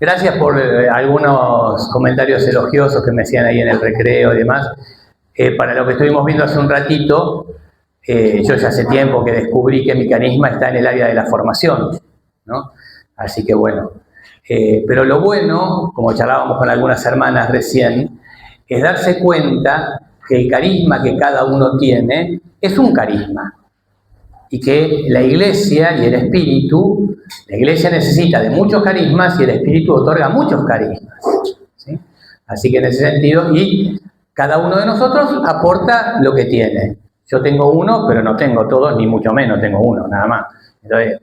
Gracias por algunos comentarios elogiosos que me hacían ahí en el recreo y demás. Para lo que estuvimos viendo hace un ratito, yo ya hace tiempo que descubrí que mi carisma está en el área de la formación, ¿no? Así que bueno. Pero lo bueno, como charlábamos con algunas hermanas recién, es darse cuenta que el carisma que cada uno tiene es un carisma. Y que la Iglesia y el Espíritu, la Iglesia necesita de muchos carismas y el Espíritu otorga muchos carismas, ¿sí? Así que en ese sentido, y cada uno de nosotros aporta lo que tiene. Yo tengo uno, pero no tengo todos, ni mucho menos tengo uno, nada más. Entonces,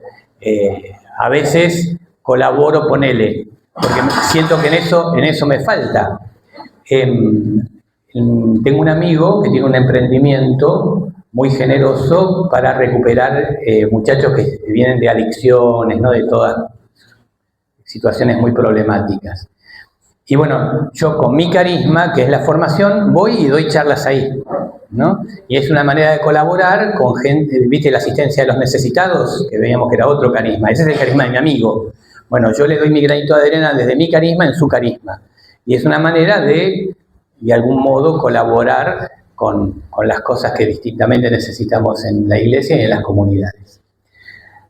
a veces colaboro, ponele, porque siento que en eso me falta. Tengo un amigo que tiene un emprendimiento muy generoso para recuperar muchachos que vienen de adicciones, ¿no? De todas situaciones muy problemáticas. Y bueno, yo con mi carisma, que es la formación, voy y doy charlas ahí, ¿no? Y es una manera de colaborar con gente, ¿viste? La asistencia de los necesitados, que veíamos que era otro carisma. Ese es el carisma de mi amigo. Bueno, yo le doy mi granito de arena desde mi carisma en su carisma. Y es una manera de algún modo, colaborar con las cosas que distintamente necesitamos en la Iglesia y en las comunidades.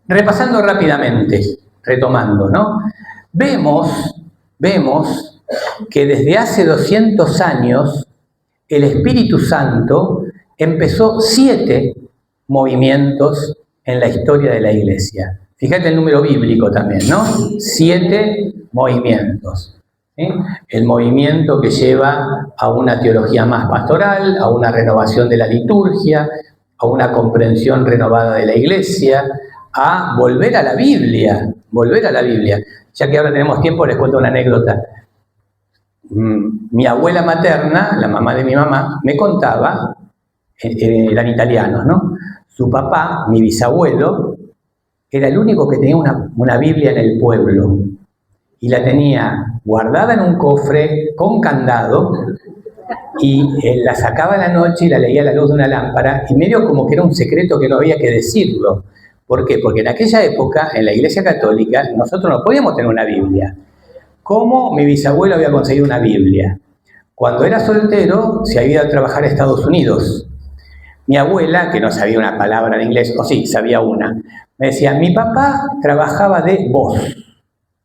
Repasando rápidamente, retomando, ¿no? Vemos que desde hace 200 años el Espíritu Santo empezó 7 movimientos en la historia de la Iglesia. Fíjate el número bíblico también, ¿no? 7 movimientos. ¿Sí? El movimiento que lleva a una teología más pastoral, a una renovación de la liturgia, a una comprensión renovada de la Iglesia, a volver a la Biblia, Ya que ahora tenemos tiempo, les cuento una anécdota. Mi abuela materna, la mamá de mi mamá, me contaba, eran italianos, ¿no? Su papá, mi bisabuelo, era el único que tenía una Biblia en el pueblo. Y la tenía guardada en un cofre con candado y la sacaba a la noche y la leía a la luz de una lámpara y medio como que era un secreto que no había que decirlo. ¿Por qué? Porque en aquella época, en la Iglesia Católica, nosotros no podíamos tener una Biblia. ¿Cómo mi bisabuelo había conseguido una Biblia? Cuando era soltero, se había ido a trabajar a Estados Unidos. Mi abuela, que no sabía una palabra en inglés, o sí, sabía una, me decía, mi papá trabajaba de voz.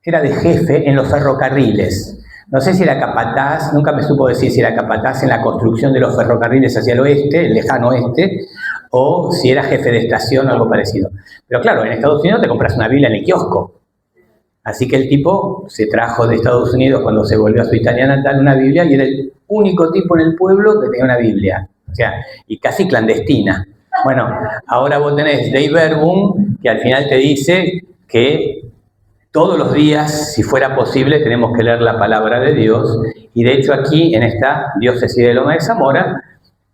Era de jefe en los ferrocarriles. No sé si era capataz, nunca me supo decir si era capataz en la construcción de los ferrocarriles hacia el oeste, el lejano oeste, o si era jefe de estación o algo parecido. Pero claro, en Estados Unidos te compras una Biblia en el kiosco. Así que el tipo se trajo de Estados Unidos cuando se volvió a su Italia natal una Biblia y era el único tipo en el pueblo que tenía una Biblia. O sea, y casi clandestina. Bueno, ahora vos tenés Dei Verbum, que al final te dice que todos los días, si fuera posible, tenemos que leer la palabra de Dios. Y de hecho aquí, en esta diócesis de Loma de Zamora,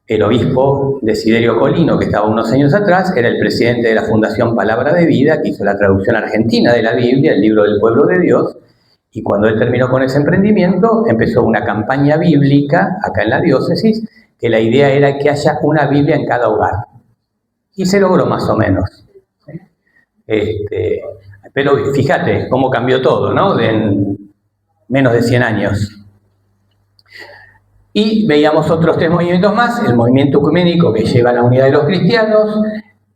el obispo Desiderio Colino, que estaba unos años atrás, era el presidente de la Fundación Palabra de Vida, que hizo la traducción argentina de la Biblia, el libro del pueblo de Dios. Y cuando él terminó con ese emprendimiento, empezó una campaña bíblica acá en la diócesis, que la idea era que haya una Biblia en cada hogar. Y se logró más o menos. Pero fíjate cómo cambió todo, ¿no? En menos de 100 años. Y veíamos otros 3 movimientos más, el movimiento ecuménico que lleva a la unidad de los cristianos,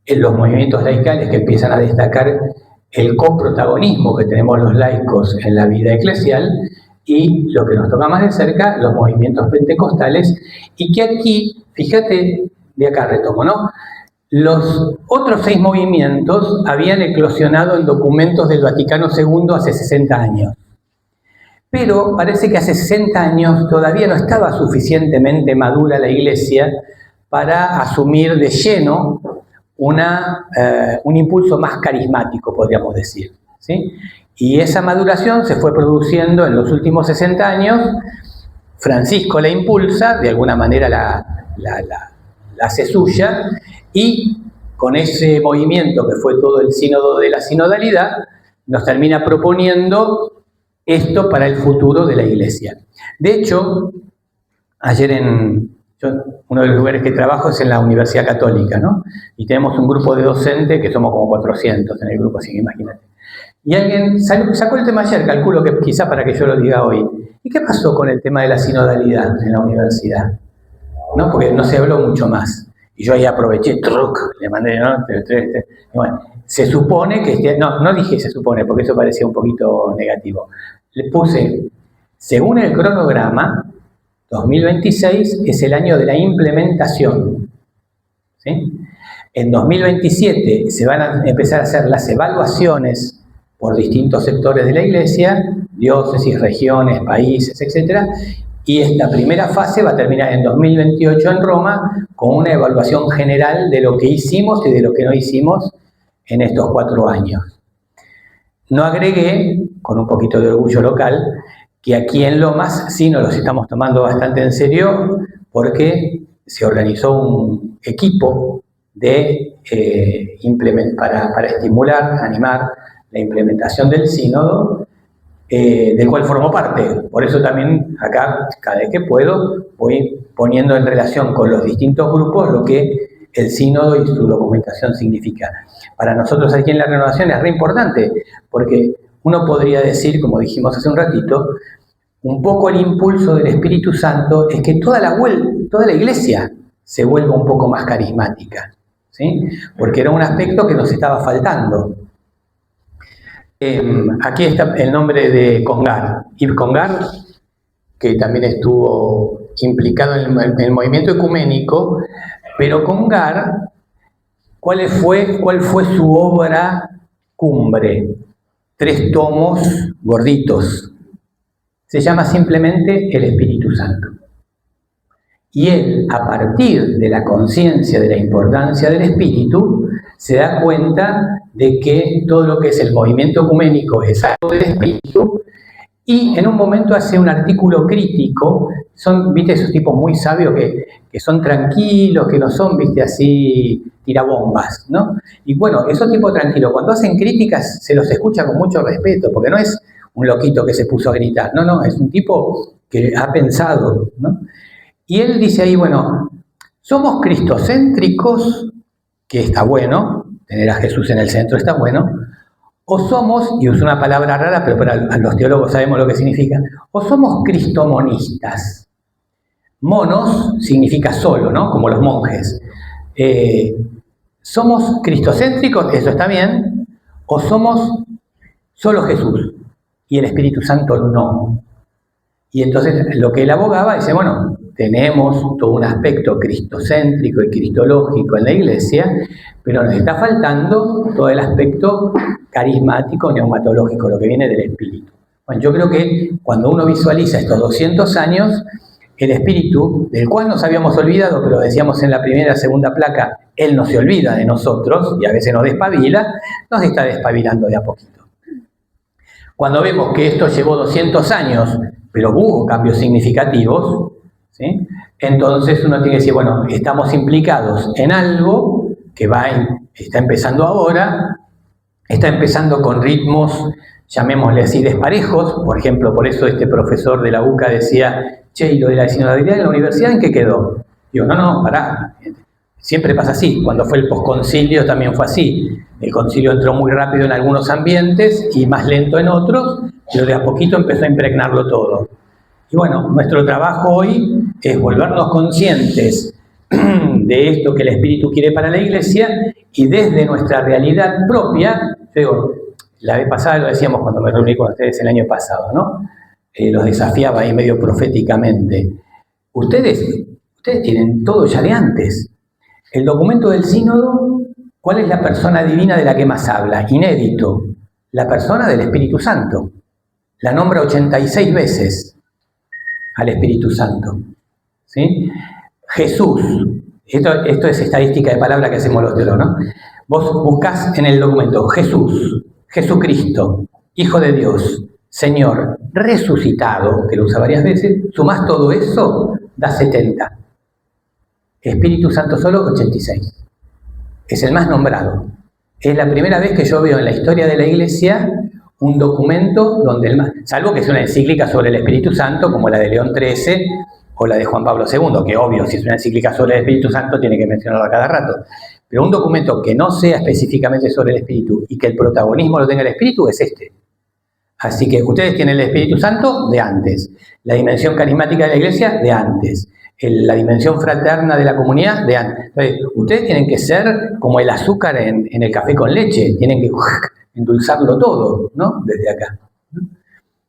los movimientos laicales que empiezan a destacar el coprotagonismo que tenemos los laicos en la vida eclesial, y lo que nos toca más de cerca, los movimientos pentecostales, y que aquí, fíjate, de acá retomo, ¿no? Los otros 6 movimientos habían eclosionado en documentos del Vaticano II hace 60 años. Pero parece que hace 60 años todavía no estaba suficientemente madura la Iglesia para asumir de lleno un impulso más carismático, podríamos decir, ¿sí? Y esa maduración se fue produciendo en los últimos 60 años. Francisco la impulsa, de alguna manera la hace suya, y con ese movimiento que fue todo el sínodo de la sinodalidad, nos termina proponiendo esto para el futuro de la Iglesia. De hecho, ayer uno de los lugares que trabajo es en la Universidad Católica, ¿no? Y tenemos un grupo de docentes que somos como 400 en el grupo, así que imagínate. Y alguien sacó el tema ayer, calculo que quizá para que yo lo diga hoy. ¿Y qué pasó con el tema de la sinodalidad en la universidad? ¿No? Porque no se habló mucho más. Y yo ahí aproveché, le mandé, ¿no? Bueno, se supone que, no dije se supone, porque eso parecía un poquito negativo. Le puse, según el cronograma, 2026 es el año de la implementación. ¿Sí? En 2027 se van a empezar a hacer las evaluaciones por distintos sectores de la Iglesia, diócesis, regiones, países, etc. Y esta primera fase va a terminar en 2028 en Roma con una evaluación general de lo que hicimos y de lo que no hicimos en estos 4 años. No agregué, con un poquito de orgullo local, que aquí en Lomas sí nos los estamos tomando bastante en serio porque se organizó un equipo de para estimular, animar la implementación del sínodo, del cual formo parte. Por eso también acá, cada vez que puedo, voy poniendo en relación con los distintos grupos lo que el sínodo y su documentación significa. Para nosotros aquí en la Renovación es re importante, porque uno podría decir, como dijimos hace un ratito, un poco el impulso del Espíritu Santo es que toda la Iglesia se vuelva un poco más carismática, ¿sí? Porque era un aspecto que nos estaba faltando. Aquí está el nombre de Congar, Yves Congar, que también estuvo implicado en el movimiento ecuménico, pero Congar, ¿cuál fue su obra cumbre? 3 tomos gorditos. Se llama simplemente El Espíritu Santo. Y él, a partir de la conciencia de la importancia del Espíritu, se da cuenta de que todo lo que es el movimiento ecuménico es algo del Espíritu, y en un momento hace un artículo crítico. Son, viste, esos tipos muy sabios que son tranquilos, que no son, viste, así tirabombas, ¿no? Y bueno, esos tipos tranquilos, cuando hacen críticas, se los escucha con mucho respeto, porque no es un loquito que se puso a gritar, no, es un tipo que ha pensado, ¿no? Y él dice ahí, bueno, somos cristocéntricos, que está bueno, tener a Jesús en el centro está bueno, o somos, y uso una palabra rara, pero para los teólogos sabemos lo que significa, o somos cristomonistas. Monos significa solo, ¿no? Como los monjes. ¿Somos cristocéntricos? Eso está bien. ¿O somos solo Jesús y el Espíritu Santo no? Y entonces lo que él abogaba dice, bueno, tenemos todo un aspecto cristocéntrico y cristológico en la Iglesia, pero nos está faltando todo el aspecto carismático, neumatológico, lo que viene del Espíritu. Bueno, yo creo que cuando uno visualiza estos 200 años, el Espíritu, del cual nos habíamos olvidado, pero decíamos en la primera, segunda placa, Él no se olvida de nosotros, y a veces nos despabila, nos está despabilando de a poquito. Cuando vemos que esto llevó 200 años, pero hubo cambios significativos, ¿sí? Entonces uno tiene que decir, bueno, estamos implicados en algo que está empezando ahora, está empezando con ritmos, llamémosle así, desparejos. Por ejemplo, por eso este profesor de la UCA decía, che, ¿y lo de la sinodalidad en la universidad en qué quedó? Digo, no, pará. Siempre pasa así. Cuando fue el posconcilio también fue así. El concilio entró muy rápido en algunos ambientes y más lento en otros, pero de a poquito empezó a impregnarlo todo. Y bueno, nuestro trabajo hoy es volvernos conscientes de esto que el Espíritu quiere para la Iglesia, y desde nuestra realidad propia, digo, la vez pasada lo decíamos cuando me reuní con ustedes el año pasado, ¿no? Los desafiaba ahí medio proféticamente. Ustedes tienen todo ya de antes. El documento del sínodo, ¿cuál es la persona divina de la que más habla? Inédito. La persona del Espíritu Santo. La nombra 86 veces al Espíritu Santo. ¿Sí? Jesús. Esto es estadística de palabra que hacemos los teólogos, ¿no? Vos buscás en el documento Jesús, Jesucristo, Hijo de Dios, Señor, resucitado, que lo usa varias veces, sumás todo eso, da 70. Espíritu Santo solo, 86. Es el más nombrado. Es la primera vez que yo veo en la historia de la Iglesia un documento donde salvo que sea una encíclica sobre el Espíritu Santo, como la de León XIII o la de Juan Pablo II, que obvio, si es una encíclica sobre el Espíritu Santo, tiene que mencionarlo a cada rato. Pero un documento que no sea específicamente sobre el Espíritu y que el protagonismo lo tenga el Espíritu es este. Así que ustedes tienen el Espíritu Santo de antes, la dimensión carismática de la Iglesia de antes, la dimensión fraterna de la comunidad de antes. Entonces, ustedes tienen que ser como el azúcar en el café con leche, tienen que endulzarlo todo, ¿no? Desde acá.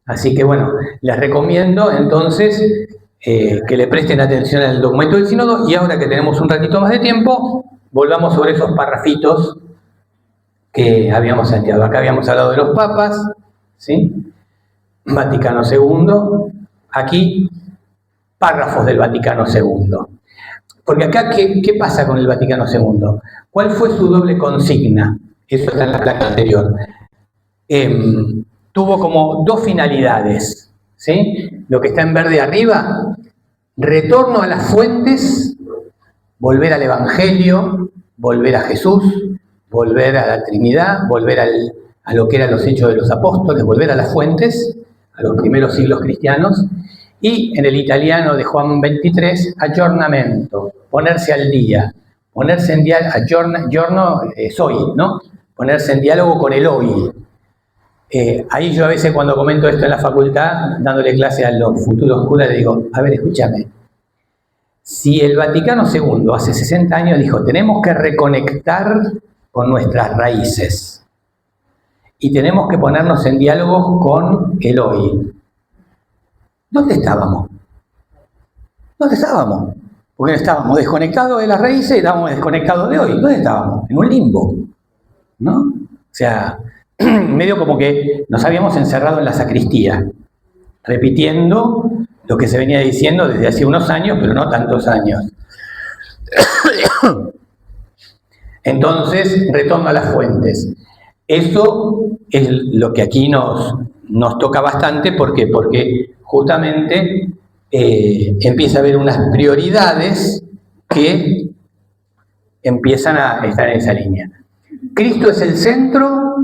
Así que bueno, les recomiendo entonces que le presten atención al documento del sínodo, y ahora que tenemos un ratito más de tiempo, volvamos sobre esos parrafitos que habíamos planteado. Acá habíamos hablado de los papas, ¿sí? Vaticano II, aquí párrafos del Vaticano II. Porque acá, ¿qué pasa con el Vaticano II? ¿Cuál fue su doble consigna? Eso está en la placa anterior. Tuvo como dos finalidades, ¿sí? Lo que está en verde arriba, retorno a las fuentes, volver al Evangelio, volver a Jesús, volver a la Trinidad, volver a lo que eran los hechos de los apóstoles, volver a las fuentes, a los primeros siglos cristianos. Y en el italiano de Juan 23, aggiornamento, ponerse al día, ponerse en diálogo, giorno es hoy, ¿no? Ponerse en diálogo con el hoy. Ahí yo a veces cuando comento esto en la facultad, dándole clase a los futuros curas, le digo, a ver, escúchame, si el Vaticano II hace 60 años dijo, tenemos que reconectar con nuestras raíces y tenemos que ponernos en diálogo con el hoy, ¿dónde estábamos? ¿Dónde estábamos? Porque estábamos desconectados de las raíces y estábamos desconectados de hoy. ¿Dónde estábamos? En un limbo, ¿no? O sea, medio como que nos habíamos encerrado en la sacristía, repitiendo lo que se venía diciendo desde hace unos años, pero no tantos años. Entonces, retorno a las fuentes. Eso es lo que aquí nos toca bastante. ¿Por qué? Porque justamente empieza a haber unas prioridades que empiezan a estar en esa línea. Cristo es el centro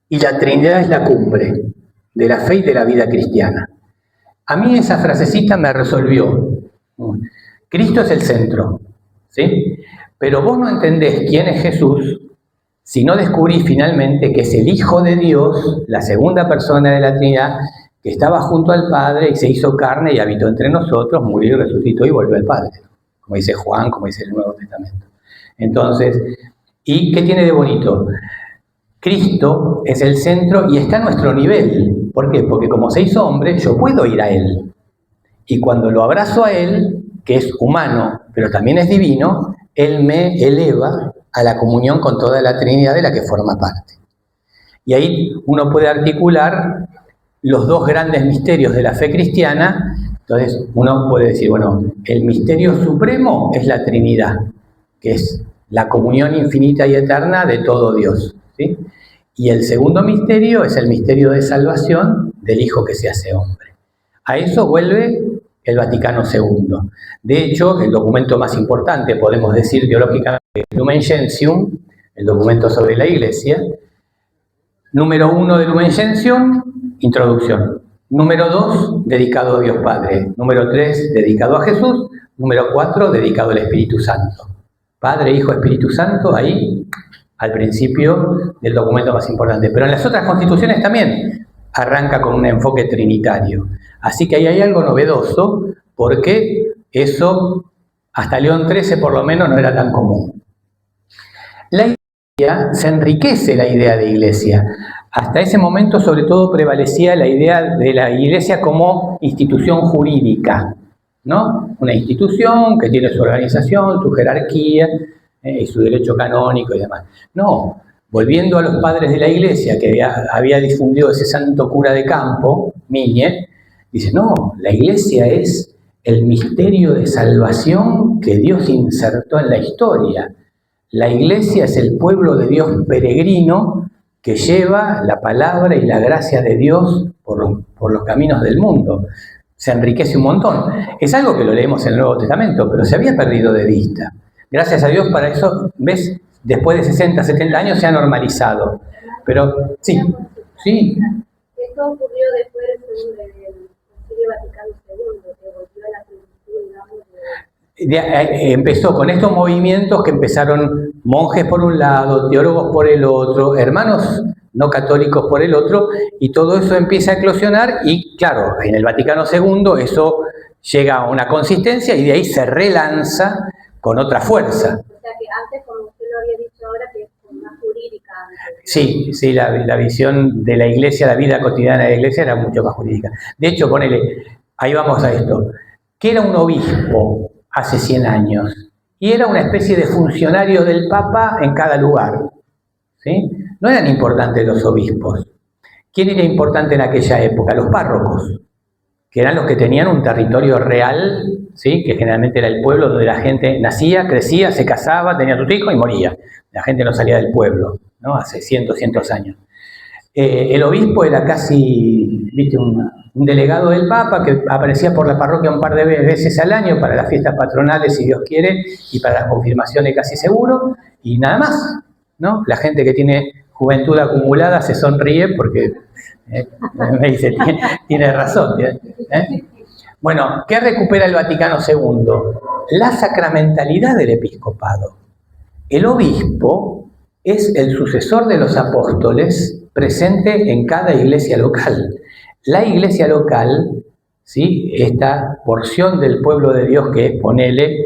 y la Trinidad es la cumbre de la fe y de la vida cristiana. A mí esa frasecita me resolvió. Cristo es el centro, ¿sí? Pero vos no entendés quién es Jesús si no descubrís finalmente que es el Hijo de Dios, la segunda persona de la Trinidad, que estaba junto al Padre y se hizo carne y habitó entre nosotros, murió y resucitó y volvió al Padre, como dice Juan, como dice el Nuevo Testamento. Entonces, ¿y qué tiene de bonito? Cristo es el centro y está a nuestro nivel. ¿Por qué? Porque como se hizo hombre, yo puedo ir a Él. Y cuando lo abrazo a Él, que es humano, pero también es divino, Él me eleva a la comunión con toda la Trinidad de la que forma parte. Y ahí uno puede articular los dos grandes misterios de la fe cristiana. Entonces uno puede decir, bueno, el misterio supremo es la Trinidad, que es la comunión infinita y eterna de todo Dios, ¿sí? Y el segundo misterio es el misterio de salvación del Hijo que se hace hombre. A eso vuelve el Vaticano II. De hecho, el documento más importante, podemos decir teológicamente, Lumen Gentium, el documento sobre la Iglesia. Número 1 de Lumen Gentium, introducción. Número 2, dedicado a Dios Padre. Número 3, dedicado a Jesús. Número 4, dedicado al Espíritu Santo. Padre, Hijo, Espíritu Santo, ahí al principio del documento más importante. Pero en las otras constituciones también arranca con un enfoque trinitario. Así que ahí hay algo novedoso, porque eso hasta León XIII por lo menos no era tan común. La Iglesia, se enriquece la idea de Iglesia. Hasta ese momento sobre todo prevalecía la idea de la Iglesia como institución jurídica, ¿no? Una institución que tiene su organización, su jerarquía y su derecho canónico y demás. No, volviendo a los padres de la Iglesia que había difundido ese santo cura de campo, Migne, dice, no, la Iglesia es el misterio de salvación que Dios insertó en la historia. La Iglesia es el pueblo de Dios peregrino que lleva la palabra y la gracia de Dios por los caminos del mundo. Se enriquece un montón. Es algo que lo leemos en el Nuevo Testamento, pero se había perdido de vista. Gracias a Dios para eso, ¿ves? Después de 60, 70 años se ha normalizado. Pero, sí, sí. Esto ocurrió después del Concilio Vaticano II, que volvió a la plenitud, digamos, Empezó con estos movimientos que empezaron monjes por un lado, teólogos por el otro, hermanos no católicos por el otro, y todo eso empieza a eclosionar y claro, en el Vaticano II eso llega a una consistencia y de ahí se relanza con otra fuerza. O sea que antes, como usted lo había dicho ahora, que es más jurídica. Sí, la visión de la Iglesia, la vida cotidiana de la Iglesia era mucho más jurídica. De hecho, ponele, ahí vamos a esto, que era un obispo hace 100 años y era una especie de funcionario del Papa en cada lugar, ¿sí? No eran importantes los obispos. ¿Quién era importante en aquella época? Los párrocos, que eran los que tenían un territorio real, ¿sí? Que generalmente era el pueblo donde la gente nacía, crecía, se casaba, tenía sus hijos y moría. La gente no salía del pueblo, ¿no? Hace cientos años. El obispo era casi, viste, un delegado del Papa que aparecía por la parroquia un par de veces al año para las fiestas patronales, si Dios quiere, y para las confirmaciones casi seguro, y nada más, ¿no? La gente que tiene juventud acumulada se sonríe porque me dice, tiene razón. Bueno, ¿qué recupera el Vaticano II? La sacramentalidad del episcopado. El obispo es el sucesor de los apóstoles presente en cada iglesia local. La iglesia local, ¿sí? Esta porción del pueblo de Dios que es, ponele,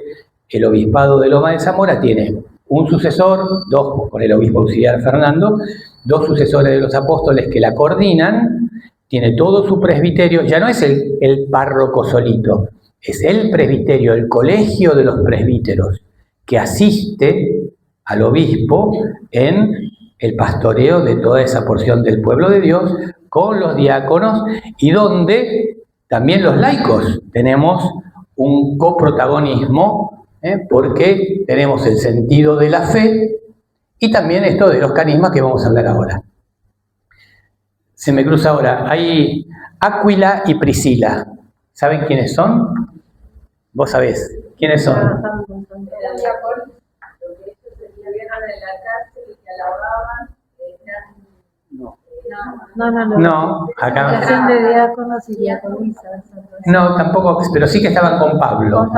el obispado de Loma de Zamora, tiene un sucesor, dos, con el obispo auxiliar Fernando, dos sucesores de los apóstoles que la coordinan, tiene todo su presbiterio, ya no es el párroco solito, es el presbiterio, el colegio de los presbíteros, que asiste al obispo en el pastoreo de toda esa porción del pueblo de Dios, con los diáconos, y donde también los laicos tenemos un coprotagonismo, porque tenemos el sentido de la fe y también esto de los carismas que vamos a hablar ahora. Se me cruza ahora, hay Áquila y Priscila. ¿Saben quiénes son? Vos sabés, ¿quiénes son? No, acá de diáconos y diaconisas. no, tampoco, pero sí que estaban con Pablo.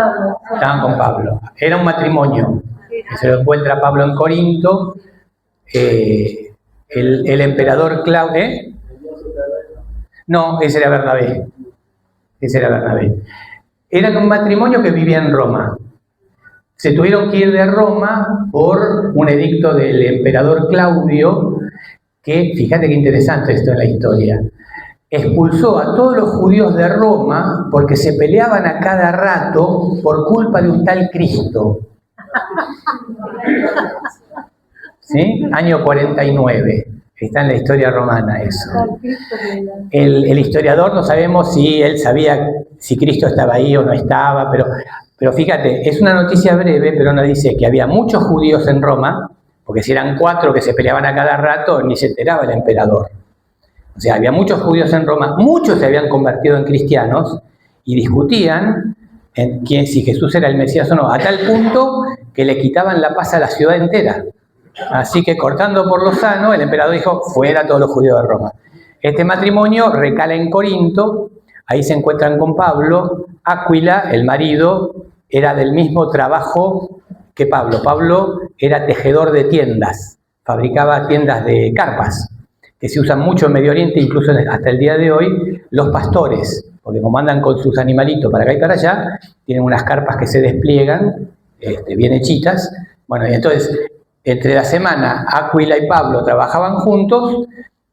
Estaban con Pablo. Era un matrimonio. Se lo encuentra Pablo en Corinto. El emperador Claudio. No, ese era Bernabé. Eran un matrimonio que vivía en Roma. Se tuvieron que ir de Roma por un edicto del emperador Claudio, que, fíjate qué interesante esto en la historia, expulsó a todos los judíos de Roma porque se peleaban a cada rato por culpa de un tal Cristo. ¿Sí? Año 49. Está en la historia romana eso. El historiador no sabemos si él sabía si Cristo estaba ahí o no estaba, pero fíjate, es una noticia breve, pero nos dice que había muchos judíos en Roma, porque si eran 4 que se peleaban a cada rato, ni se enteraba el emperador. O sea, había muchos judíos en Roma, muchos se habían convertido en cristianos y discutían en si Jesús era el Mesías o no, a tal punto que le quitaban la paz a la ciudad entera. Así que, cortando por lo sano, el emperador dijo, fuera todos los judíos de Roma. Este matrimonio recala en Corinto, ahí se encuentran con Pablo. Áquila, el marido, era del mismo trabajo que Pablo. Pablo era tejedor de tiendas, fabricaba tiendas de carpas, que se usan mucho en Medio Oriente, incluso hasta el día de hoy. Los pastores, porque como andan con sus animalitos para acá y para allá, tienen unas carpas que se despliegan, bien hechitas. Bueno, y entonces, entre la semana, Áquila y Pablo trabajaban juntos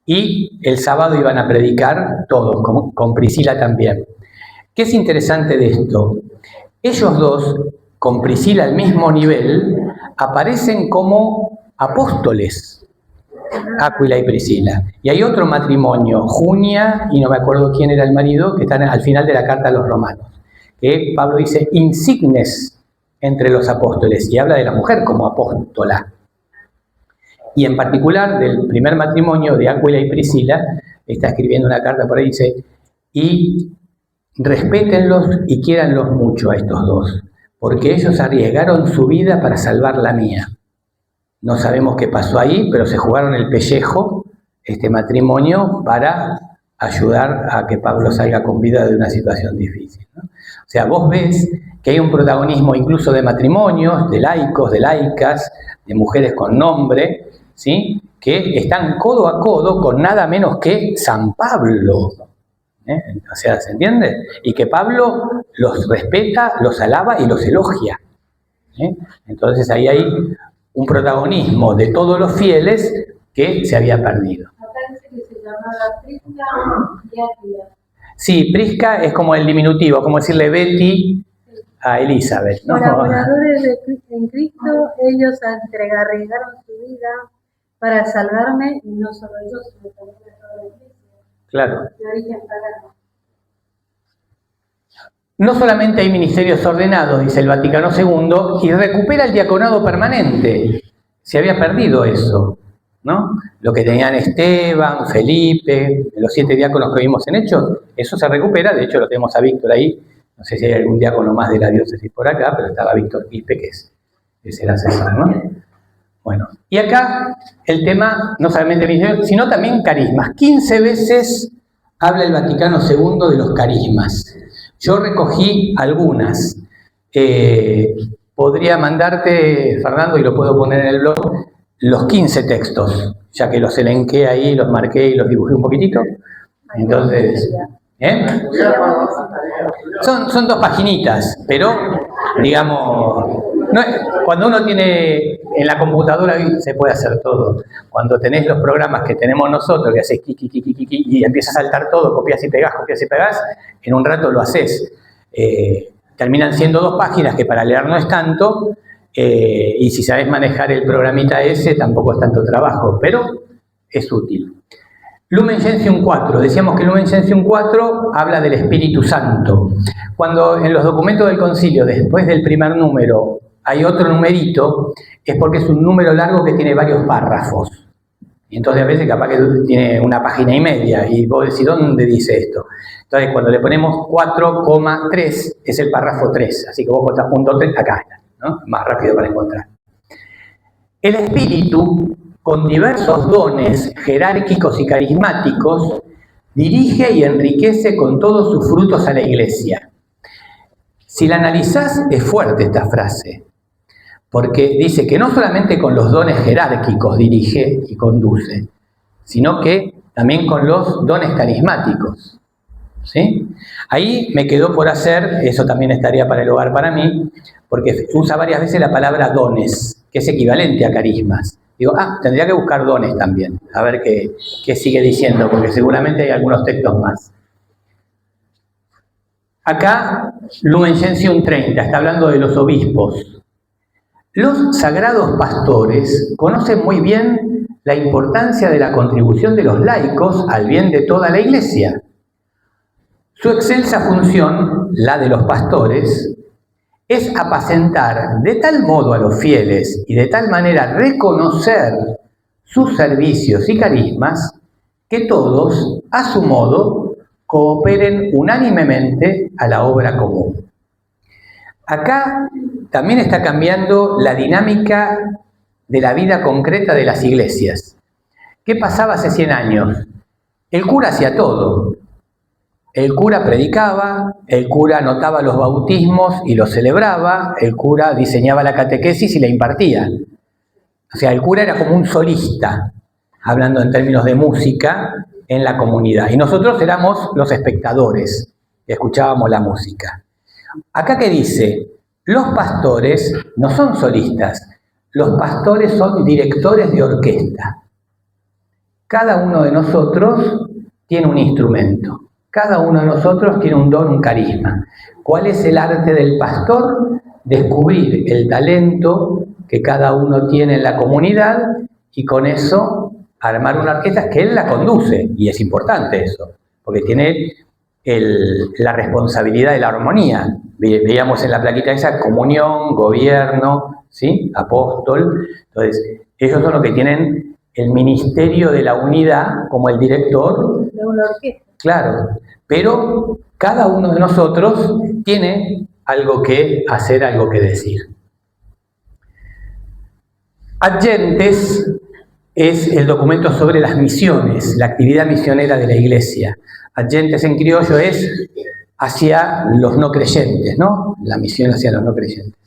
y el sábado iban a predicar todos, con Priscila también. ¿Qué es interesante de esto? Ellos dos, con Priscila al mismo nivel, aparecen como apóstoles, Áquila y Priscila. Y hay otro matrimonio, Junia, y no me acuerdo quién era el marido, que están al final de la carta a los romanos, que Pablo dice insignes entre los apóstoles, y habla de la mujer como apóstola. Y en particular del primer matrimonio de Áquila y Priscila, está escribiendo una carta por ahí, dice, y respétenlos y quiéranlos mucho a estos dos, porque ellos arriesgaron su vida para salvar la mía. No sabemos qué pasó ahí, pero se jugaron el pellejo, este matrimonio, para ayudar a que Pablo salga con vida de una situación difícil, ¿no? O sea, vos ves que hay un protagonismo incluso de matrimonios, de laicos, de laicas, de mujeres con nombre, ¿sí?, que están codo a codo con nada menos que San Pablo. O sea, ¿se entiende? Y que Pablo los respeta, los alaba y los elogia. Entonces ahí hay un protagonismo de todos los fieles que se había perdido. Acá dice que se llamaba Prisca y Aquila. Sí, Prisca es como el diminutivo, como decirle Betty a Elizabeth, ¿no? Colaboradores en Cristo, ellos entregaron su vida para salvarme, y no solo ellos, sino también a toda la iglesia. Claro. De origen pagano. No solamente hay ministerios ordenados, dice el Vaticano II, y recupera el diaconado permanente. Se había perdido eso, ¿no? Lo que tenían Esteban, Felipe, los 7 diáconos que vimos en Hechos, eso se recupera. De hecho, lo tenemos a Víctor ahí. No sé si hay algún diácono más de la diócesis por acá, pero estaba Víctor Quispe, que es el asesor, ¿no? Bueno, y acá el tema, no solamente ministerio, sino también carismas. 15 veces habla el Vaticano II de los carismas. Yo recogí algunas. Podría mandarte, Fernando, y lo puedo poner en el blog, los 15 textos, ya que los elenqué ahí, los marqué y los dibujé un poquitito. Entonces, son 2 paginitas, pero, digamos, no, cuando uno tiene en la computadora se puede hacer todo. Cuando tenés los programas que tenemos nosotros, que haces y empieza a saltar todo, copias y pegás, en un rato lo haces. Terminan siendo 2 páginas que para leer no es tanto, y si sabes manejar el programita ese tampoco es tanto trabajo, pero es útil. Lumen Gentium 4, decíamos que Lumen Gentium 4 habla del Espíritu Santo. Cuando en los documentos del concilio, después del primer número, hay otro numerito, es porque es un número largo que tiene varios párrafos. Y entonces a veces capaz que tiene 1,5 páginas, y vos decís, ¿dónde dice esto? Entonces cuando le ponemos 4,3 es el párrafo 3, así que vos contás punto 3, acá está, ¿no? Más rápido para encontrar. El Espíritu, con diversos dones jerárquicos y carismáticos, dirige y enriquece con todos sus frutos a la Iglesia. Si la analizás, es fuerte esta frase, porque dice que no solamente con los dones jerárquicos dirige y conduce, sino que también con los dones carismáticos, ¿sí? Ahí me quedó por hacer, eso también estaría para el hogar para mí, porque usa varias veces la palabra dones, que es equivalente a carismas. Digo, tendría que buscar dones también, a ver qué sigue diciendo, porque seguramente hay algunos textos más. Acá, Lumen Gentium 30, está hablando de los obispos. Los sagrados pastores conocen muy bien la importancia de la contribución de los laicos al bien de toda la Iglesia. Su excelsa función, la de los pastores, es apacentar de tal modo a los fieles y de tal manera reconocer sus servicios y carismas que todos, a su modo, cooperen unánimemente a la obra común. Acá también está cambiando la dinámica de la vida concreta de las iglesias. ¿Qué pasaba hace 100 años? El cura hacía todo. El cura predicaba, el cura anotaba los bautismos y los celebraba, el cura diseñaba la catequesis y la impartía. O sea, el cura era como un solista, hablando en términos de música, en la comunidad. Y nosotros éramos los espectadores, que escuchábamos la música. Acá que dice, los pastores no son solistas, los pastores son directores de orquesta. Cada uno de nosotros tiene un instrumento. Cada uno de nosotros tiene un don, un carisma. ¿Cuál es el arte del pastor? Descubrir el talento que cada uno tiene en la comunidad y con eso armar una orquesta que él la conduce. Y es importante eso, porque tiene la responsabilidad de la armonía. Veíamos en la plaquita esa comunión, gobierno, ¿sí? Apóstol. Entonces, ellos son los que tienen el ministerio de la unidad como el director. De una orquesta. Claro, pero cada uno de nosotros tiene algo que hacer, algo que decir. Ad gentes es el documento sobre las misiones, la actividad misionera de la Iglesia. Agentes en criollo es hacia los no creyentes, ¿no? La misión hacia los no creyentes.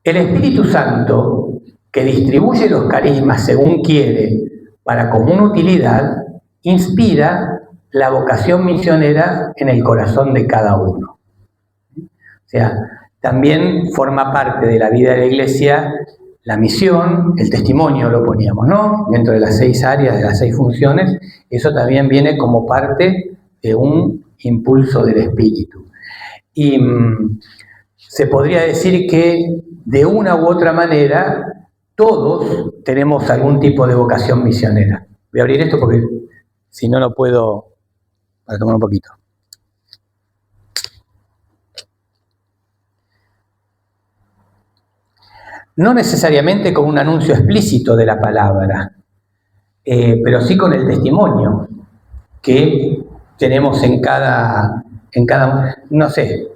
El Espíritu Santo, que distribuye los carismas según quiere para común utilidad, inspira la vocación misionera en el corazón de cada uno. O sea, también forma parte de la vida de la Iglesia la misión, el testimonio lo poníamos, ¿no? Dentro de las 6 áreas, de las 6 funciones, eso también viene como parte de un impulso del Espíritu. Y se podría decir que de una u otra manera todos tenemos algún tipo de vocación misionera. Voy a abrir esto porque si no, no puedo... Para tomar un poquito. No necesariamente con un anuncio explícito de la palabra, pero sí con el testimonio que tenemos en cada, no sé,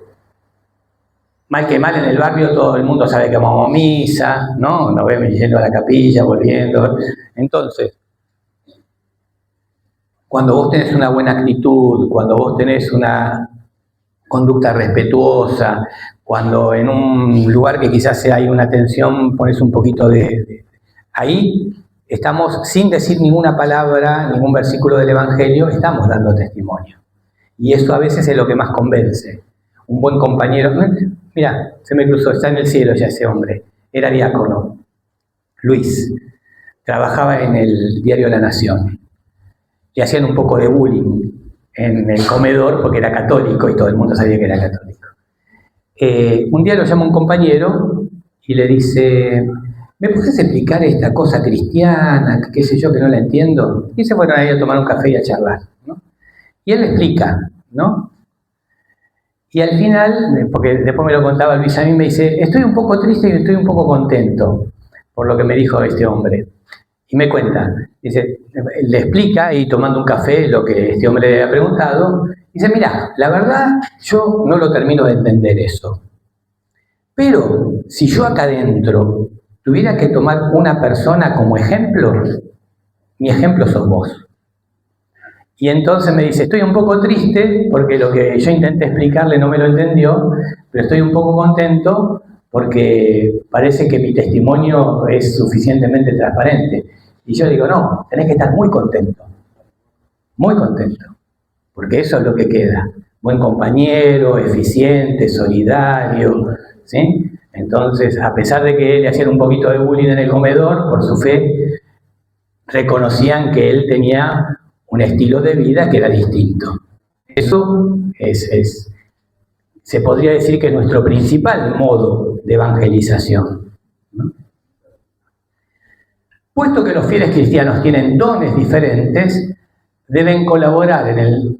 mal que mal en el barrio todo el mundo sabe que vamos a misa, ¿no? Nos vemos yendo a la capilla, volviendo. Entonces, cuando vos tenés una buena actitud, cuando vos tenés una conducta respetuosa, cuando en un lugar que quizás hay una tensión pones un poquito ahí estamos, sin decir ninguna palabra, ningún versículo del Evangelio, estamos dando testimonio. Y eso a veces es lo que más convence. Un buen compañero, mira, se me cruzó, está en el cielo ya ese hombre, era diácono, Luis, trabajaba en el diario La Nación. Le hacían un poco de bullying en el comedor porque era católico y todo el mundo sabía que era católico. Un día lo llama un compañero y le dice, ¿me puedes explicar esta cosa cristiana, qué sé yo, que no la entiendo? Y se fueron ahí a tomar un café y a charlar, ¿no? Y él le explica, ¿no? Y al final, porque después me lo contaba Luis, a mí me dice, estoy un poco triste y estoy un poco contento por lo que me dijo este hombre. Y me cuenta, dice, le explica, y tomando un café, lo que este hombre le ha preguntado. Dice, mira, la verdad, yo no lo termino de entender eso. Pero, si yo acá adentro tuviera que tomar una persona como ejemplo, mi ejemplo sos vos. Y entonces me dice, estoy un poco triste, porque lo que yo intenté explicarle no me lo entendió, pero estoy un poco contento, porque parece que mi testimonio es suficientemente transparente. Y yo digo, no, tenés que estar muy contento, porque eso es lo que queda. Buen compañero, eficiente, solidario, ¿sí? Entonces, a pesar de que le hacían un poquito de bullying en el comedor, por su fe, reconocían que él tenía un estilo de vida que era distinto. Eso se podría decir que es nuestro principal modo de evangelización, ¿no? Puesto que los fieles cristianos tienen dones diferentes, deben colaborar en el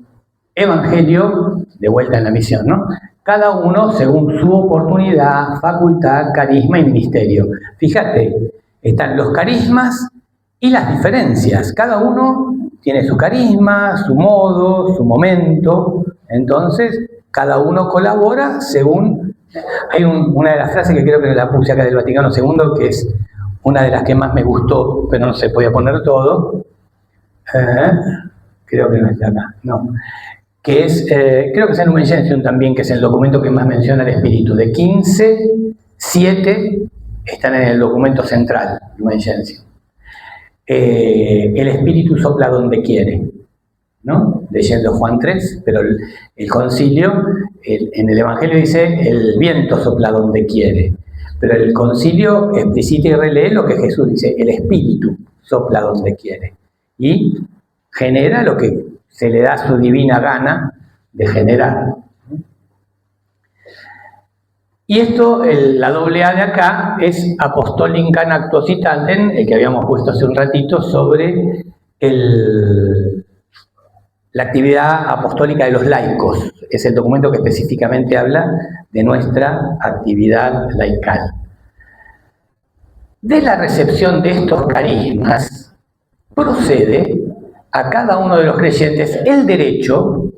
Evangelio, de vuelta en la misión, ¿no? Cada uno según su oportunidad, facultad, carisma y ministerio. Fíjate, están los carismas y las diferencias. Cada uno tiene su carisma, su modo, su momento. Entonces, cada uno colabora según... Hay una de las frases que creo que la puse acá del Vaticano II, que es una de las que más me gustó, pero no se podía poner todo. Creo que no está acá, no. Que es, creo que es en Lumen Gentium también, que es el documento que más menciona el Espíritu. De 15, 7 están en el documento central, Lumen Gentium. El Espíritu sopla donde quiere, ¿no? Leyendo Juan 3, pero el concilio, en el Evangelio dice, el viento sopla donde quiere. Pero el concilio explicita y relee lo que Jesús dice, el Espíritu sopla donde quiere. Y genera lo que se le da su divina gana de generar. Y esto, la doble A de acá, es Apostolica Acto Citaten, el que habíamos puesto hace un ratito, sobre la actividad apostólica de los laicos. Es el documento que específicamente habla de nuestra actividad laical. De la recepción de estos carismas, procede a cada uno de los creyentes el derecho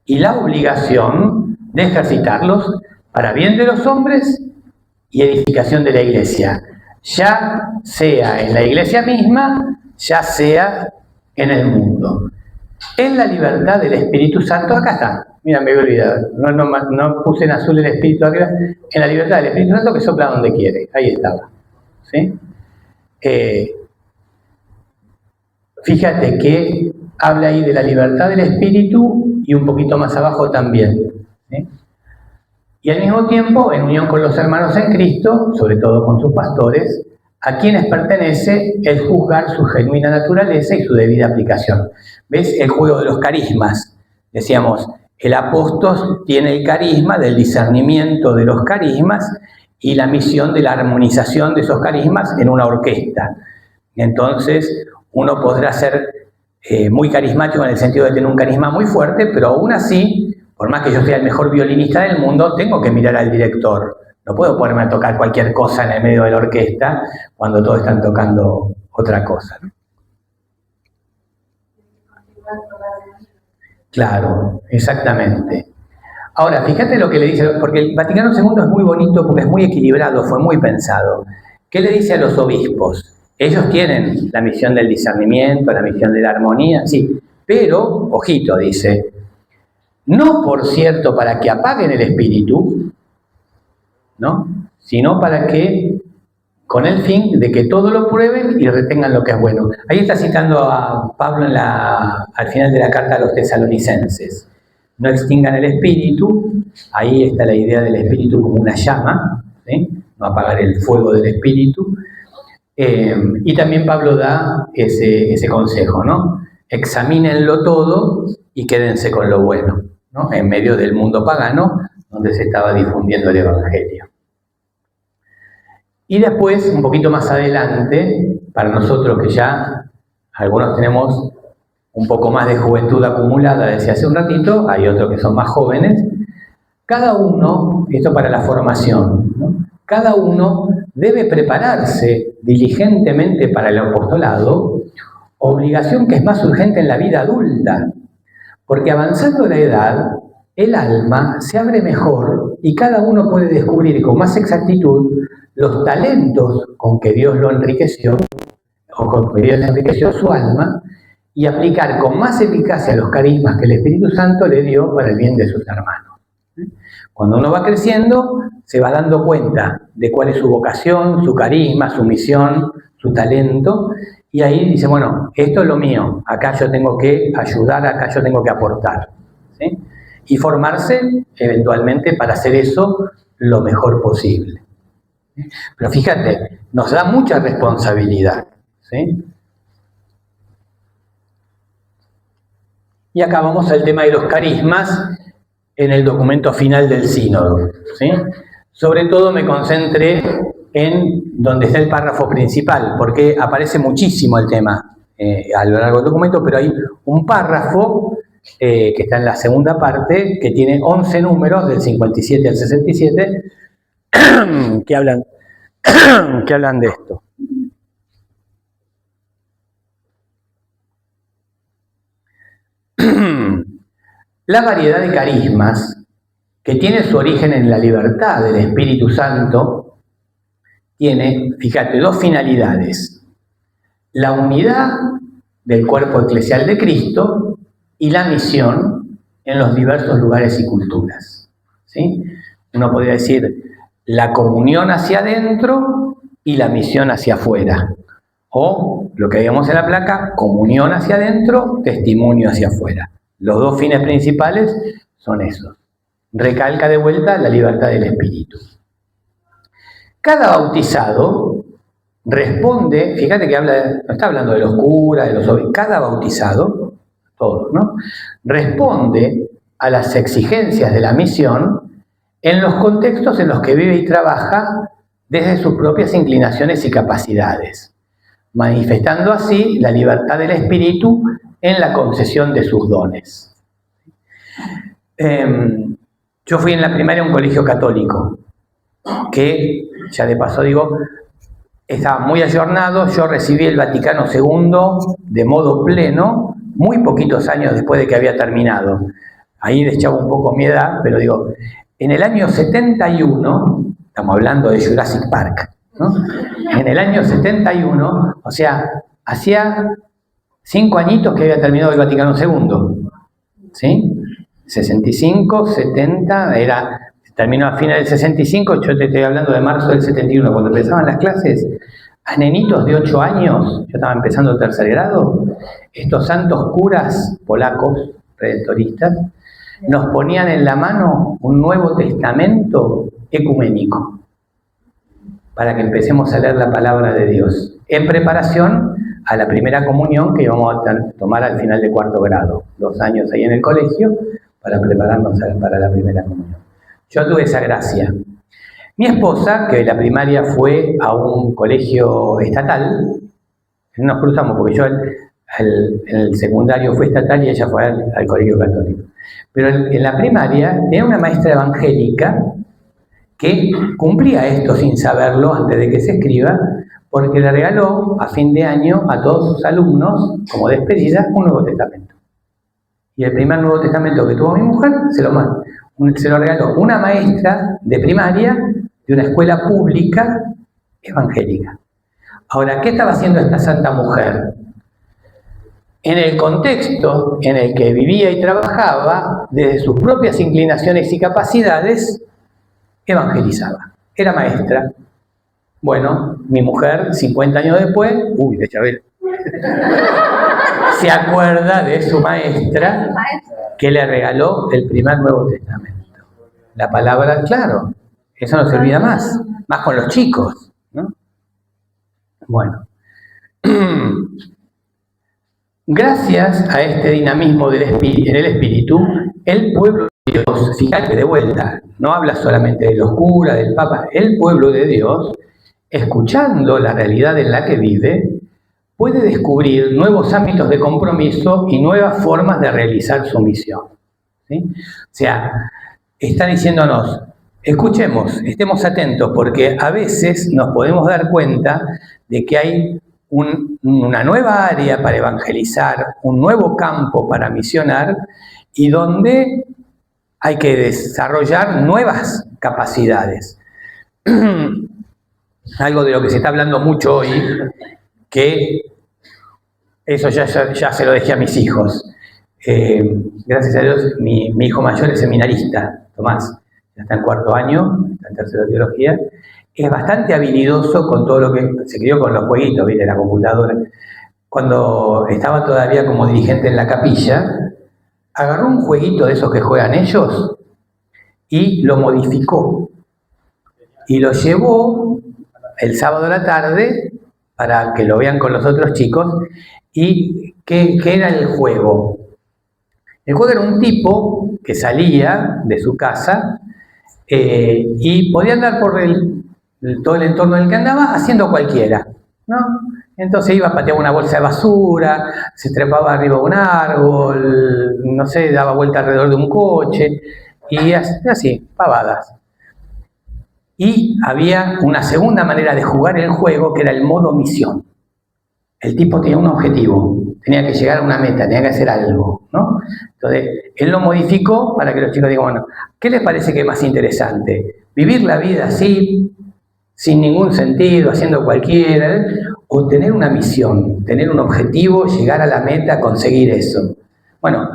y la obligación de ejercitarlos para bien de los hombres y edificación de la iglesia, ya sea en la iglesia misma, ya sea en el mundo. En la libertad del Espíritu Santo, acá está, mira, me había olvidado, no puse en azul el Espíritu arriba, en la libertad del Espíritu Santo que sopla donde quiere, ahí estaba. ¿Sí? Fíjate que habla ahí de la libertad del Espíritu y un poquito más abajo también. ¿Sí? Y al mismo tiempo, en unión con los hermanos en Cristo, sobre todo con sus pastores, a quienes pertenece el juzgar su genuina naturaleza y su debida aplicación. ¿Ves? El juego de los carismas. Decíamos, el apóstol tiene el carisma del discernimiento de los carismas y la misión de la armonización de esos carismas en una orquesta. Entonces, uno podrá ser muy carismático en el sentido de tener un carisma muy fuerte, pero aún así, por más que yo sea el mejor violinista del mundo, tengo que mirar al director. No puedo ponerme a tocar cualquier cosa en el medio de la orquesta cuando todos están tocando otra cosa, ¿no? Claro, exactamente. Ahora, fíjate lo que le dice, porque el Vaticano II es muy bonito porque es muy equilibrado, fue muy pensado. ¿Qué le dice a los obispos? Ellos tienen la misión del discernimiento, la misión de la armonía, sí, pero, ojito, dice, no por cierto para que apaguen el espíritu, ¿no? Sino para que, con el fin de que todo lo prueben y retengan lo que es bueno. Ahí está citando a Pablo al final de la carta a los tesalonicenses. No extingan el espíritu, ahí está la idea del espíritu como una llama, ¿sí? No apagar el fuego del espíritu. Y también Pablo da ese consejo, ¿no? Examínenlo todo y quédense con lo bueno, ¿no? En medio del mundo pagano donde se estaba difundiendo el Evangelio. Y después, un poquito más adelante, para nosotros que ya algunos tenemos un poco más de juventud acumulada desde hace un ratito, hay otros que son más jóvenes, cada uno, esto para la formación, ¿no? Cada uno debe prepararse diligentemente para el apostolado, obligación que es más urgente en la vida adulta, porque avanzando la edad, el alma se abre mejor y cada uno puede descubrir con más exactitud los talentos con que Dios lo enriqueció, o con que Dios enriqueció su alma, y aplicar con más eficacia los carismas que el Espíritu Santo le dio para el bien de sus hermanos. Cuando uno va creciendo, se va dando cuenta de cuál es su vocación, su carisma, su misión, su talento, y ahí dice, bueno, esto es lo mío, acá yo tengo que ayudar, acá yo tengo que aportar, ¿sí? Y formarse eventualmente para hacer eso lo mejor posible. Pero fíjate, nos da mucha responsabilidad, ¿sí? Y acá vamos al tema de los carismas en el documento final del sínodo, ¿sí? Sobre todo me concentré en donde está el párrafo principal, porque aparece muchísimo el tema a lo largo del documento, pero hay un párrafo que está en la segunda parte, que tiene 11 números, del 57 al 67, que hablan de esto. La variedad de carismas, que tiene su origen en la libertad del Espíritu Santo, tiene, fíjate, dos finalidades: la unidad del cuerpo eclesial de Cristo y la misión en los diversos lugares y culturas, ¿sí? Uno podría decir la comunión hacia adentro y la misión hacia afuera, o lo que veíamos en la placa, comunión hacia adentro, testimonio hacia afuera. Los dos fines principales son esos. Recalca de vuelta la libertad del espíritu. Cada bautizado responde, fíjate que no está hablando de los curas, de los obispos, cada bautizado, todos, ¿no? Responde a las exigencias de la misión en los contextos en los que vive y trabaja desde sus propias inclinaciones y capacidades, manifestando así la libertad del espíritu en la concesión de sus dones. Yo fui en la primaria a un colegio católico, que, ya de paso digo, estaba muy ayornado. Yo recibí el Vaticano II de modo pleno, muy poquitos años después de que había terminado. Ahí les echaba un poco mi edad, pero digo, en el año 71 Estamos hablando de Jurassic Park, ¿no? En el año 71, o sea, hacía 5 añitos que había terminado el Vaticano II, ¿sí? 65, 70, terminó a fines del 65, yo te estoy hablando de marzo del 71, cuando empezaban las clases, a nenitos de 8 años, yo estaba empezando el 3er grado, estos santos curas polacos, redentoristas, nos ponían en la mano un Nuevo Testamento ecuménico, para que empecemos a leer la palabra de Dios, en preparación a la primera comunión que íbamos a tomar al final de 4º grado, 2 años ahí en el colegio, para prepararnos para la primera comunión. Yo tuve esa gracia. Mi esposa, que de la primaria fue a un colegio estatal, nos cruzamos porque yo en el secundario fue estatal y ella fue al colegio católico. Pero en la primaria tenía una maestra evangélica que cumplía esto sin saberlo antes de que se escriba, porque le regaló a fin de año a todos sus alumnos, como despedida, un Nuevo Testamento. Y el primer Nuevo Testamento que tuvo mi mujer se lo regaló una maestra de primaria de una escuela pública evangélica. Ahora, ¿qué estaba haciendo esta santa mujer? En el contexto en el que vivía y trabajaba, desde sus propias inclinaciones y capacidades, evangelizaba. Era maestra. Bueno, mi mujer, 50 años después, de Chabel, se acuerda de su maestra que le regaló el primer Nuevo Testamento. La palabra, claro, eso no se olvida más con los chicos, ¿no? Bueno, gracias a este dinamismo en el espíritu, el pueblo de Dios, fíjate de vuelta, no habla solamente de los curas, del Papa, el pueblo de Dios, escuchando la realidad en la que vive, puede descubrir nuevos ámbitos de compromiso y nuevas formas de realizar su misión, ¿sí? O sea, está diciéndonos, escuchemos, estemos atentos, porque a veces nos podemos dar cuenta de que hay una nueva área para evangelizar, un nuevo campo para misionar, y donde hay que desarrollar nuevas capacidades. Algo de lo que se está hablando mucho hoy, que eso ya se lo dejé a mis hijos. Gracias a Dios, mi hijo mayor es seminarista, Tomás, ya está en 4º año, está en 3º de teología, es bastante habilidoso con todo lo que se crió con los jueguitos, ¿viste? La computadora. Cuando estaba todavía como dirigente en la capilla, agarró un jueguito de esos que juegan ellos y lo modificó. Y lo llevó el sábado a la tarde para que lo vean con los otros chicos. ¿Y qué era el juego? El juego era un tipo que salía de su casa y podía andar por todo el entorno en el que andaba haciendo cualquiera, ¿no? Entonces iba, pateaba una bolsa de basura, se trepaba arriba de un árbol, no sé, daba vuelta alrededor de un coche, y así, pavadas. Y había una segunda manera de jugar el juego, que era el modo misión. El tipo tenía un objetivo, tenía que llegar a una meta, tenía que hacer algo, ¿no? Entonces, él lo modificó para que los chicos digan, bueno, ¿qué les parece que es más interesante? ¿Vivir la vida así, sin ningún sentido, haciendo cualquiera? ¿O tener una misión, tener un objetivo, llegar a la meta, conseguir eso? Bueno,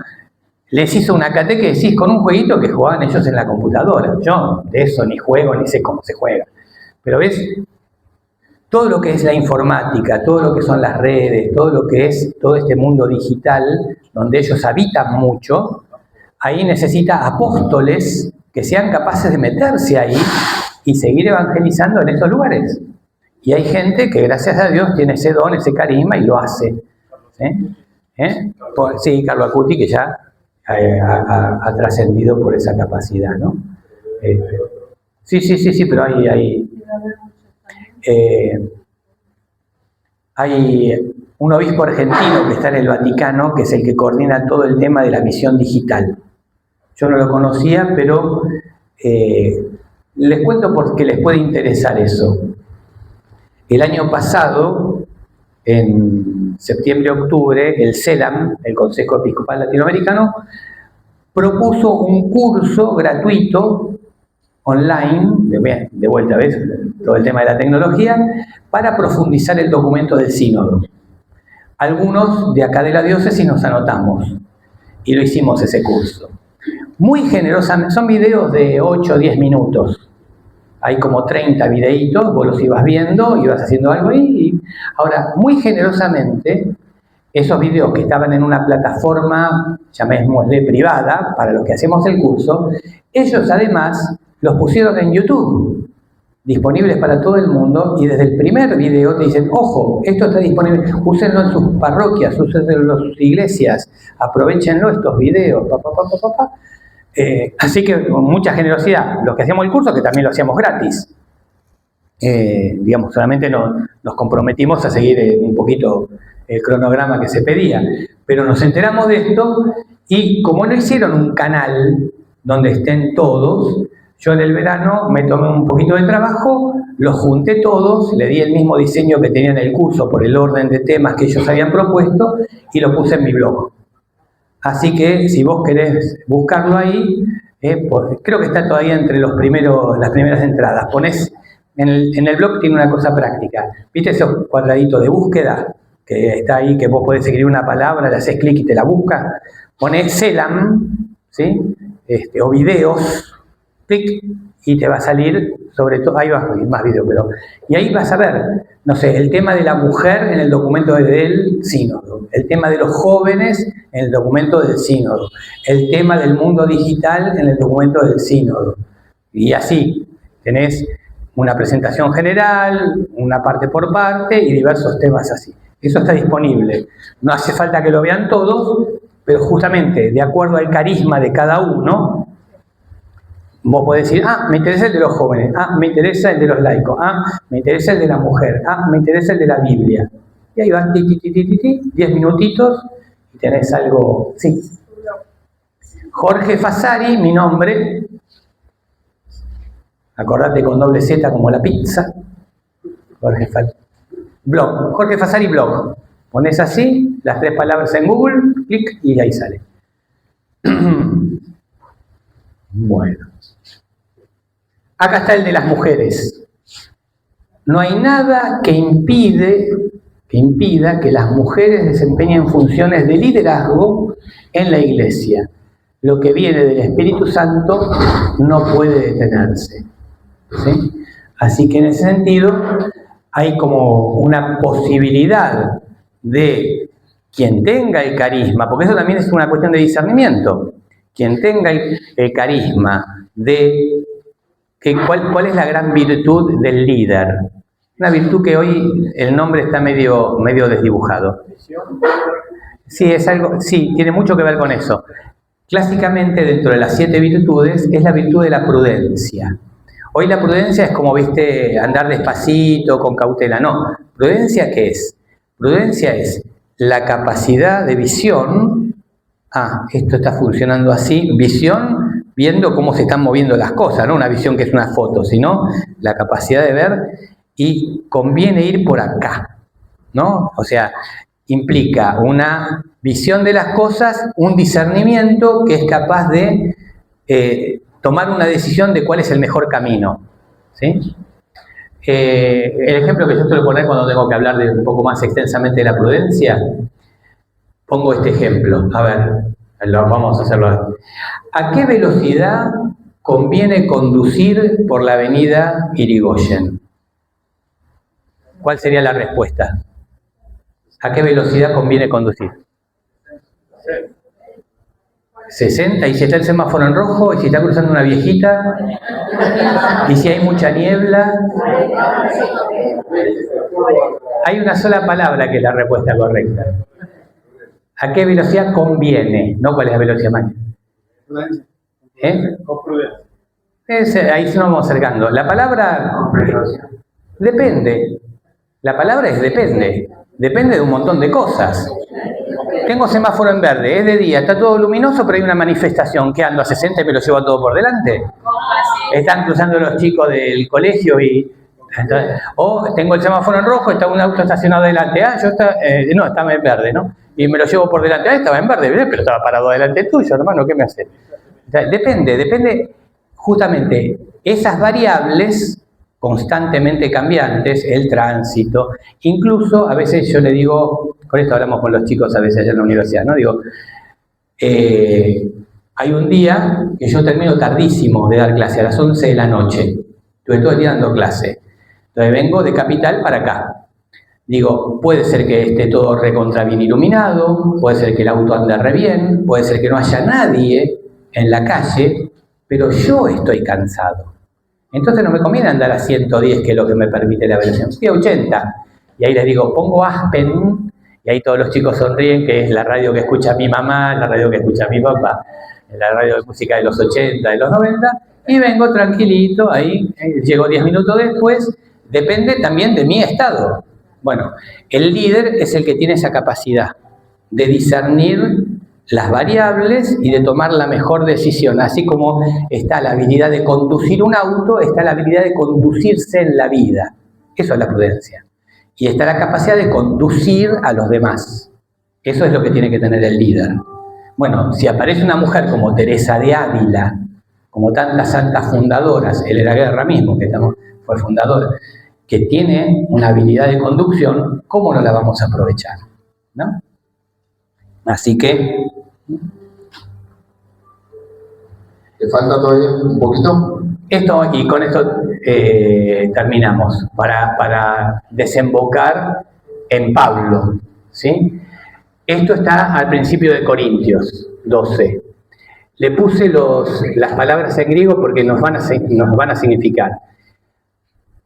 les hizo una catequesis con un jueguito que jugaban ellos en la computadora. Yo de eso ni juego, ni sé cómo se juega. Pero ves, todo lo que es la informática, todo lo que son las redes, todo lo que es todo este mundo digital, donde ellos habitan mucho, ahí necesita apóstoles que sean capaces de meterse ahí y seguir evangelizando en esos lugares. Y hay gente que, gracias a Dios, tiene ese don, ese carisma y lo hace. Sí, Carlo Acuti, que ya ha trascendido por esa capacidad, ¿no? Sí, pero hay un obispo argentino que está en el Vaticano, que es el que coordina todo el tema de la misión digital. Yo no lo conocía, pero les cuento porque les puede interesar eso. El año pasado, en septiembre-octubre, el CELAM, el Consejo Episcopal Latinoamericano, propuso un curso gratuito online, de vuelta, ¿ves? Todo el tema de la tecnología, para profundizar el documento del sínodo. Algunos de acá de la diócesis nos anotamos y lo hicimos ese curso. Muy generosamente, son videos de 8 o 10 minutos. Hay como 30 videitos, vos los ibas viendo, ibas haciendo algo ahí. Ahora, muy generosamente, esos videos que estaban en una plataforma, llamémosle privada, para los que hacemos el curso, ellos además los pusieron en YouTube, disponibles para todo el mundo, y desde el primer video te dicen, ojo, esto está disponible, úsenlo en sus parroquias, úsenlo en sus iglesias, aprovechenlo estos videos, así que con mucha generosidad, los que hacíamos el curso, que también lo hacíamos gratis, digamos, solamente nos comprometimos a seguir un poquito el cronograma que se pedía, pero nos enteramos de esto, y como no hicieron un canal donde estén todos, yo en el verano me tomé un poquito de trabajo, los junté todos, le di el mismo diseño que tenía en el curso por el orden de temas que ellos habían propuesto y lo puse en mi blog. Así que si vos querés buscarlo ahí, pues, creo que está todavía entre las primeras entradas. Ponés en el blog, tiene una cosa práctica. ¿Viste esos cuadraditos de búsqueda? Que está ahí, que vos podés escribir una palabra, le haces clic y te la busca. Ponés Selam, ¿sí? O videos, clic, y te va a salir, sobre todo, ahí vas a ver más videos, y ahí vas a ver, no sé, el tema de la mujer en el documento del sínodo, el tema de los jóvenes en el documento del sínodo, el tema del mundo digital en el documento del sínodo, y así, tenés una presentación general, una parte por parte, y diversos temas así. Eso está disponible. No hace falta que lo vean todos, pero justamente, de acuerdo al carisma de cada uno, vos podés decir, me interesa el de los jóvenes, me interesa el de los laicos, me interesa el de la mujer, me interesa el de la Biblia. Y ahí vas, 10 minutitos, y tenés algo, sí. Jorge Fasari, mi nombre, acordate con doble Z como la pizza, Jorge Fasari, blog, Jorge Fasari blog. Ponés así, las 3 palabras en Google, clic, y ahí sale. Bueno. Acá está el de las mujeres. No hay nada que impida que las mujeres desempeñen funciones de liderazgo en la Iglesia. Lo que viene del Espíritu Santo no puede detenerse, ¿sí? Así que en ese sentido hay como una posibilidad de quien tenga el carisma, porque eso también es una cuestión de discernimiento, quien tenga el carisma de ¿cuál es la gran virtud del líder? Una virtud que hoy el nombre está medio desdibujado. Sí, tiene mucho que ver con eso. Clásicamente, dentro de las 7 virtudes, es la virtud de la prudencia. Hoy la prudencia es como, viste, andar despacito, con cautela. No, ¿prudencia qué es? Prudencia es la capacidad de visión. Esto está funcionando así. Visión, viendo cómo se están moviendo las cosas, no una visión que es una foto, sino la capacidad de ver, y conviene ir por acá, ¿no? O sea, implica una visión de las cosas, un discernimiento que es capaz de tomar una decisión de cuál es el mejor camino, ¿sí? El ejemplo que yo suelo poner cuando tengo que hablar un poco más extensamente de la prudencia, pongo este ejemplo, a ver, vamos a hacerlo. ¿A qué velocidad conviene conducir por la avenida Irigoyen? ¿Cuál sería la respuesta? ¿A qué velocidad conviene conducir? 60, y si está el semáforo en rojo, y si está cruzando una viejita, y si hay mucha niebla. Hay una sola palabra que es la respuesta correcta. ¿A qué velocidad conviene? No cuál es la velocidad máxima. Con prudencia. Ahí se nos vamos acercando. La palabra depende. La palabra es depende. Depende de un montón de cosas. Tengo semáforo en verde, es de día, está todo luminoso, pero hay una manifestación. ¿Qué ando a 60 y me lo llevo a todo por delante? Están cruzando los chicos del colegio y... o tengo el semáforo en rojo, está un auto estacionado delante. No, estaba en verde, ¿no? Y me lo llevo por delante. Estaba en verde, pero estaba parado delante tuyo, hermano, ¿qué me hace? O sea, depende justamente esas variables constantemente cambiantes, el tránsito, incluso a veces yo le digo, con esto hablamos con los chicos a veces allá en la universidad, ¿no? Digo, hay un día que yo termino tardísimo de dar clase, a las 11 de la noche, estuve todo el día dando clase, entonces vengo de Capital para acá. Digo, puede ser que esté todo recontra bien iluminado, puede ser que el auto ande re bien, puede ser que no haya nadie en la calle, pero yo estoy cansado. Entonces no me conviene andar a 110, que es lo que me permite la velocidad. Estoy a 80. Y ahí les digo, pongo Aspen, y ahí todos los chicos sonríen, que es la radio que escucha mi mamá, la radio que escucha mi papá, la radio de música de los 80, de los 90, y vengo tranquilito, ahí llego 10 minutos después, depende también de mi estado. Bueno, el líder es el que tiene esa capacidad de discernir las variables y de tomar la mejor decisión. Así como está la habilidad de conducir un auto, está la habilidad de conducirse en la vida. Eso es la prudencia. Y está la capacidad de conducir a los demás. Eso es lo que tiene que tener el líder. Bueno, si aparece una mujer como Teresa de Ávila, como tantas santas fundadoras, él era Guerra mismo, que fue fundador, que tiene una habilidad de conducción, ¿cómo no la vamos a aprovechar? ¿No? Así que... ¿Te falta todavía un poquito? Esto, y con esto terminamos, para desembocar en Pablo, ¿sí? Esto está al principio de Corintios 12. Le puse las palabras en griego porque nos van a significar.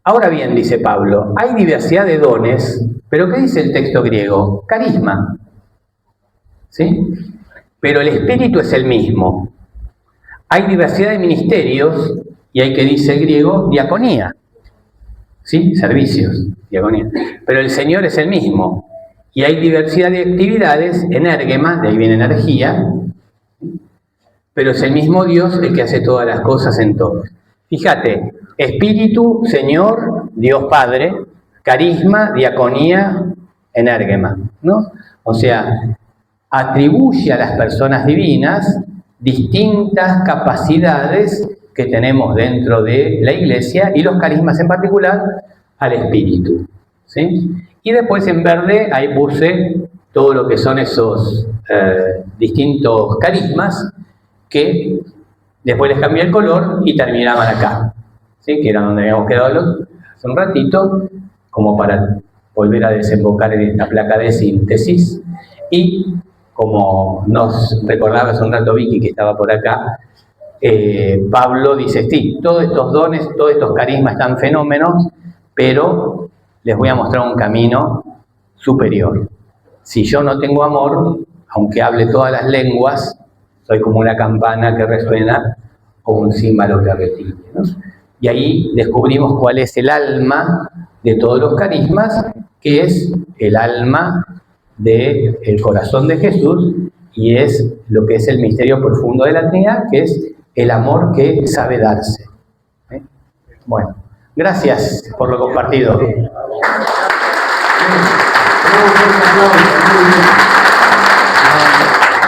Ahora bien, dice Pablo, hay diversidad de dones, pero ¿qué dice el texto griego? Carisma. ¿Sí? Pero el espíritu es el mismo. Hay diversidad de ministerios, y hay que dice el griego, diaconía. ¿Sí? Servicios, diaconía. Pero el Señor es el mismo. Y hay diversidad de actividades, enérgema, de ahí viene energía, pero es el mismo Dios el que hace todas las cosas en todos. Fíjate, espíritu, Señor, Dios Padre, carisma, diaconía, enérgema, ¿no? O sea, atribuye a las personas divinas distintas capacidades que tenemos dentro de la Iglesia y los carismas en particular al Espíritu, ¿sí? Y después en verde ahí puse todo lo que son esos distintos carismas que después les cambié el color y terminaban acá, ¿sí? Que era donde habíamos quedado hace un ratito, como para volver a desembocar en esta placa de síntesis. Y como nos recordaba hace un rato Vicky, que estaba por acá, Pablo dice, sí, todos estos dones, todos estos carismas están fenómenos, pero les voy a mostrar un camino superior. Si yo no tengo amor, aunque hable todas las lenguas, soy como una campana que resuena o un címbalo que retiñe, ¿no? Y ahí descubrimos cuál es el alma de todos los carismas, que es el alma del corazón de Jesús, y es lo que es el misterio profundo de la Trinidad, que es el amor que sabe darse. Bueno, gracias por lo compartido.